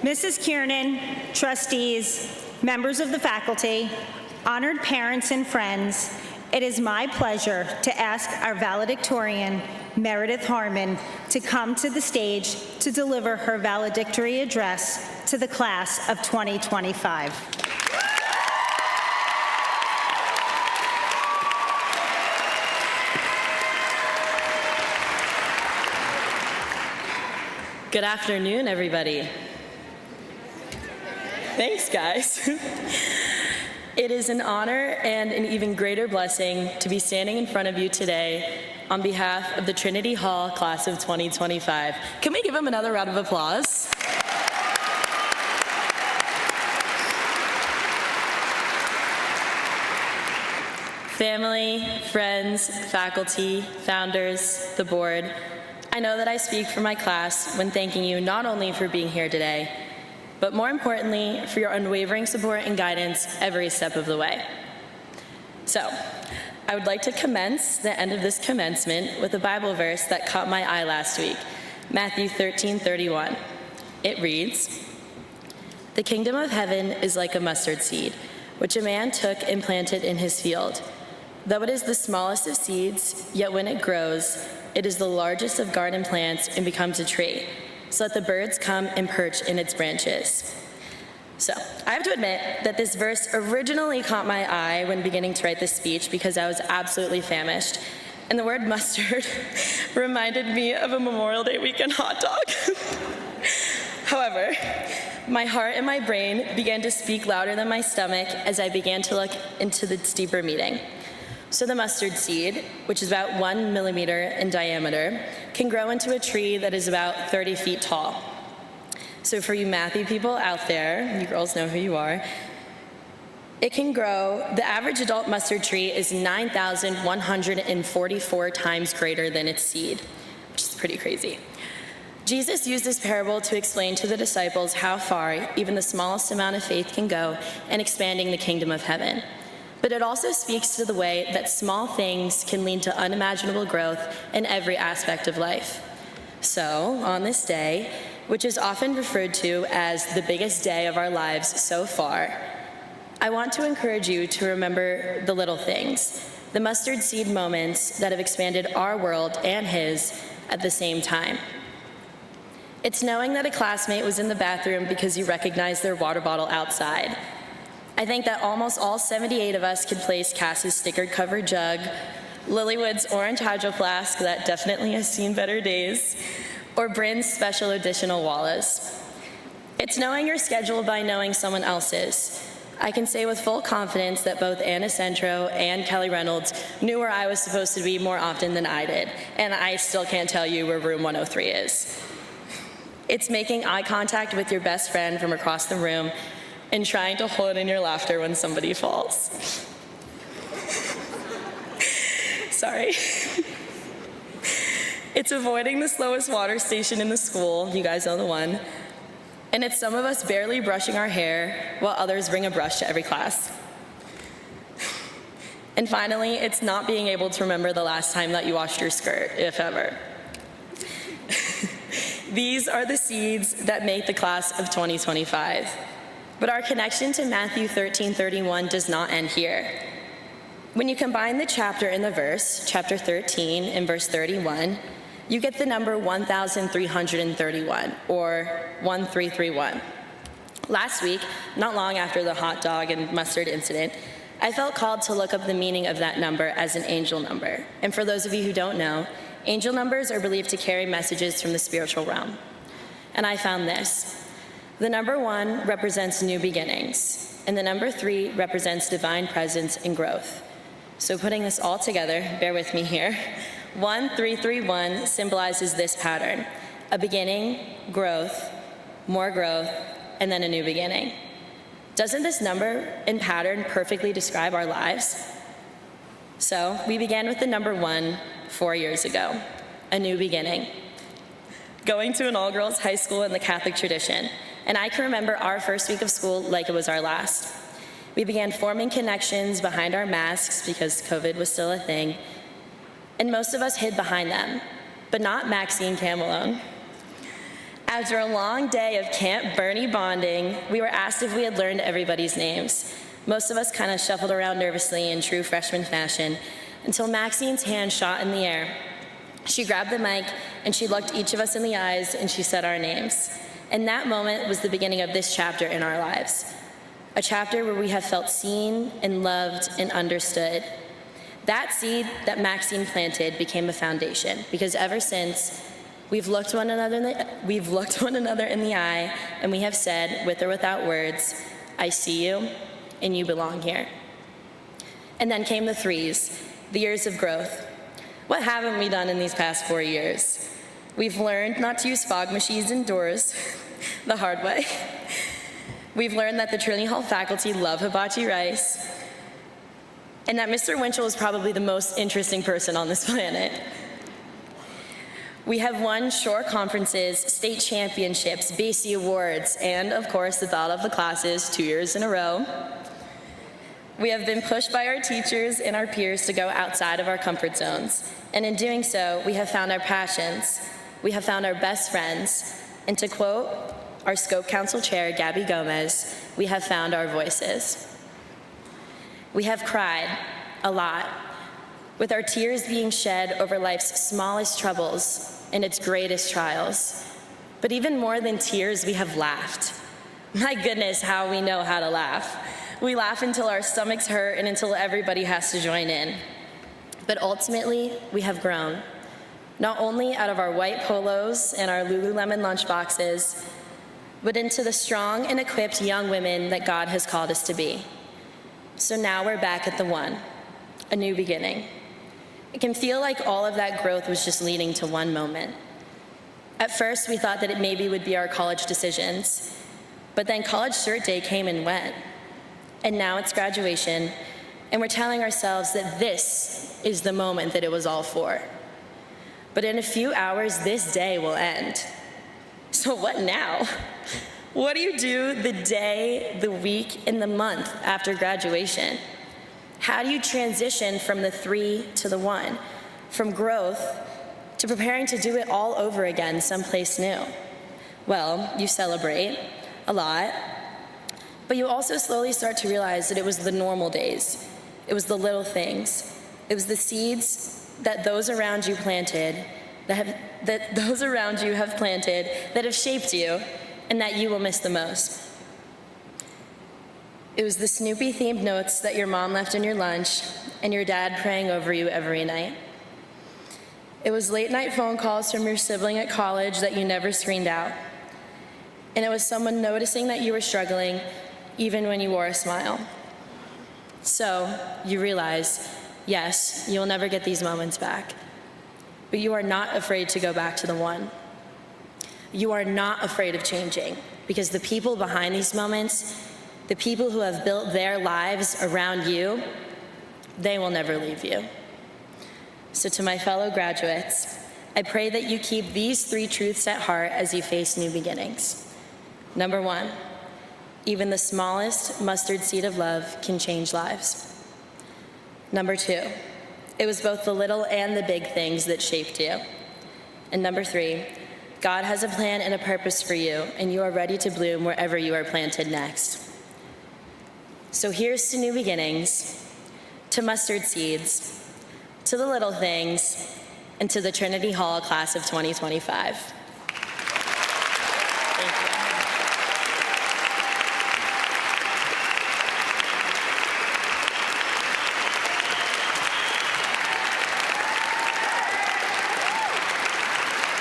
Mrs. Kiernan, trustees, members of the faculty, honored parents and friends, it is my pleasure to ask our valedictorian, Meredith Harmon, to come to the stage to deliver her valedictory address to the class of 2025. Good afternoon, everybody. Thanks, guys. It is an honor and an even greater blessing to be standing in front of you today on behalf of the Trinity Hall class of 2025. Can we give them another round of applause? Family, friends, faculty, founders, the board, I know that I speak for my class when thanking you not only for being here today, but more importantly, for your unwavering support and guidance every step of the way. So, I would like to commence the end of this commencement with a Bible verse that caught my eye last week, Matthew 13:31. It reads, "The kingdom of heaven is like a mustard seed, which a man took and planted in his field. Though it is the smallest of seeds, yet when it grows, it is the largest of garden plants and becomes a tree, so that the birds come and perch in its branches." So, I have to admit that this verse originally caught my eye when beginning to write this speech because I was absolutely famished, and the word mustard reminded me of a Memorial Day weekend hot dog. However, my heart and my brain began to speak louder than my stomach as I began to look into the deeper meaning. So the mustard seed, which is about 1 millimeter in diameter, can grow into a tree that is about 30 feet tall. So for you mathy people out there, you girls know who you are, it can grow, the average adult mustard tree is 9,144 times greater than its seed, which is pretty crazy. Jesus used this parable to explain to the disciples how far even the smallest amount of faith can go in expanding the kingdom of heaven. But it also speaks to the way that small things can lead to unimaginable growth in every aspect of life. So, on this day, which is often referred to as the biggest day of our lives so far, I want to encourage you to remember the little things, the mustard seed moments that have expanded our world and his at the same time. It's knowing that a classmate was in the bathroom because you recognized their water bottle outside. I think that almost all 78 of us could place Cass's stickered covered jug, Lilywood's orange hydro flask that definitely has seen better days, or Bryn's special editional Wallace. It's knowing your schedule by knowing someone else's. I can say with full confidence that both Anna Centro and Kelly Reynolds knew where I was supposed to be more often than I did, and I still can't tell you where room 103 is. It's making eye contact with your best friend from across the room and trying to hold in your laughter when somebody falls. Sorry. It's avoiding the slowest water station in the school, you guys know the one, and it's some of us barely brushing our hair while others bring a brush to every class. And finally, it's not being able to remember the last time that you washed your skirt, if ever. These are the seeds that make the class of 2025. But our connection to Matthew 13:31 does not end here. When you combine the chapter and the verse, chapter 13 and verse 31, you get the number 1,331, or 1331. Last week, not long after the hot dog and mustard incident, I felt called to look up the meaning of that number as an angel number. And for those of you who don't know, angel numbers are believed to carry messages from the spiritual realm. And I found this. The number 1 represents new beginnings, and the number 3 represents divine presence and growth. So putting this all together, bear with me here, 1331 symbolizes this pattern: a beginning, growth, more growth, and then a new beginning. Doesn't this number and pattern perfectly describe our lives? So we began with the number 1 4 years ago, a new beginning. Going to an all-girls high school in the Catholic tradition, and I can remember our first week of school like it was our last. We began forming connections behind our masks because COVID was still a thing, and most of us hid behind them, but not Maxie and Cam alone. After a long day of Camp Bernie bonding, we were asked if we had learned everybody's names. Most of us kind of shuffled around nervously in true freshman fashion until Maxine's hand shot in the air. She grabbed the mic and she looked each of us in the eyes and she said our names. And that moment was the beginning of this chapter in our lives. A chapter where we have felt seen and loved and understood. That seed that Maxine planted became a foundation, because ever since, we've looked one another in the eye, and we have said, with or without words, I see you, and you belong here. And then came the threes, the years of growth. What haven't we done in these past 4 years? We've learned not to use fog machines indoors the hard way. We've learned that the Trinity Hall faculty love hibachi rice, and that Mr. Winchell is probably the most interesting person on this planet. We have won shore conferences, state championships, BASE awards, and of course the thought of the classes 2 years in a row. We have been pushed by our teachers and our peers to go outside of our comfort zones. And in doing so, we have found our passions. We have found our best friends. And to quote our Scope Council Chair, Gabby Gomez, we have found our voices. We have cried a lot, with our tears being shed over life's smallest troubles and its greatest trials. But even more than tears, we have laughed. My goodness, how we know how to laugh. We laugh until our stomachs hurt and until everybody has to join in. But ultimately, we have grown, not only out of our white polos and our Lululemon lunchboxes, but into the strong and equipped young women that God has called us to be. So now we're back at the one, a new beginning. It can feel like all of that growth was just leading to one moment. At first, we thought that it maybe would be our college decisions, but then college cert day came and went. And now it's graduation, and we're telling ourselves that this is the moment that it was all for. But in a few hours, this day will end. So what now? What do you do the day, the week, and the month after graduation? How do you transition from the 3 to the 1, from growth to preparing to do it all over again someplace new? Well, you celebrate a lot, but you also slowly start to realize that it was the normal days. It was the little things. It was the seeds that those around you planted, that those around you have planted, that have shaped you, and that you will miss the most. It was the Snoopy-themed notes that your mom left in your lunch and your dad praying over you every night. It was late-night phone calls from your sibling at college that you never screened out. And it was someone noticing that you were struggling even when you wore a smile. So you realize, yes, you'll never get these moments back, but you are not afraid to go back to the one. You are not afraid of changing, because the people behind these moments, the people who have built their lives around you, they will never leave you. So to my fellow graduates, I pray that you keep these 3 truths at heart as you face new beginnings. Number 1, even the smallest mustard seed of love can change lives. Number 2, it was both the little and the big things that shaped you. And number 3, God has a plan and a purpose for you, and you are ready to bloom wherever you are planted next. So here's to new beginnings, to mustard seeds, to the little things, and to the Trinity Hall class of 2025.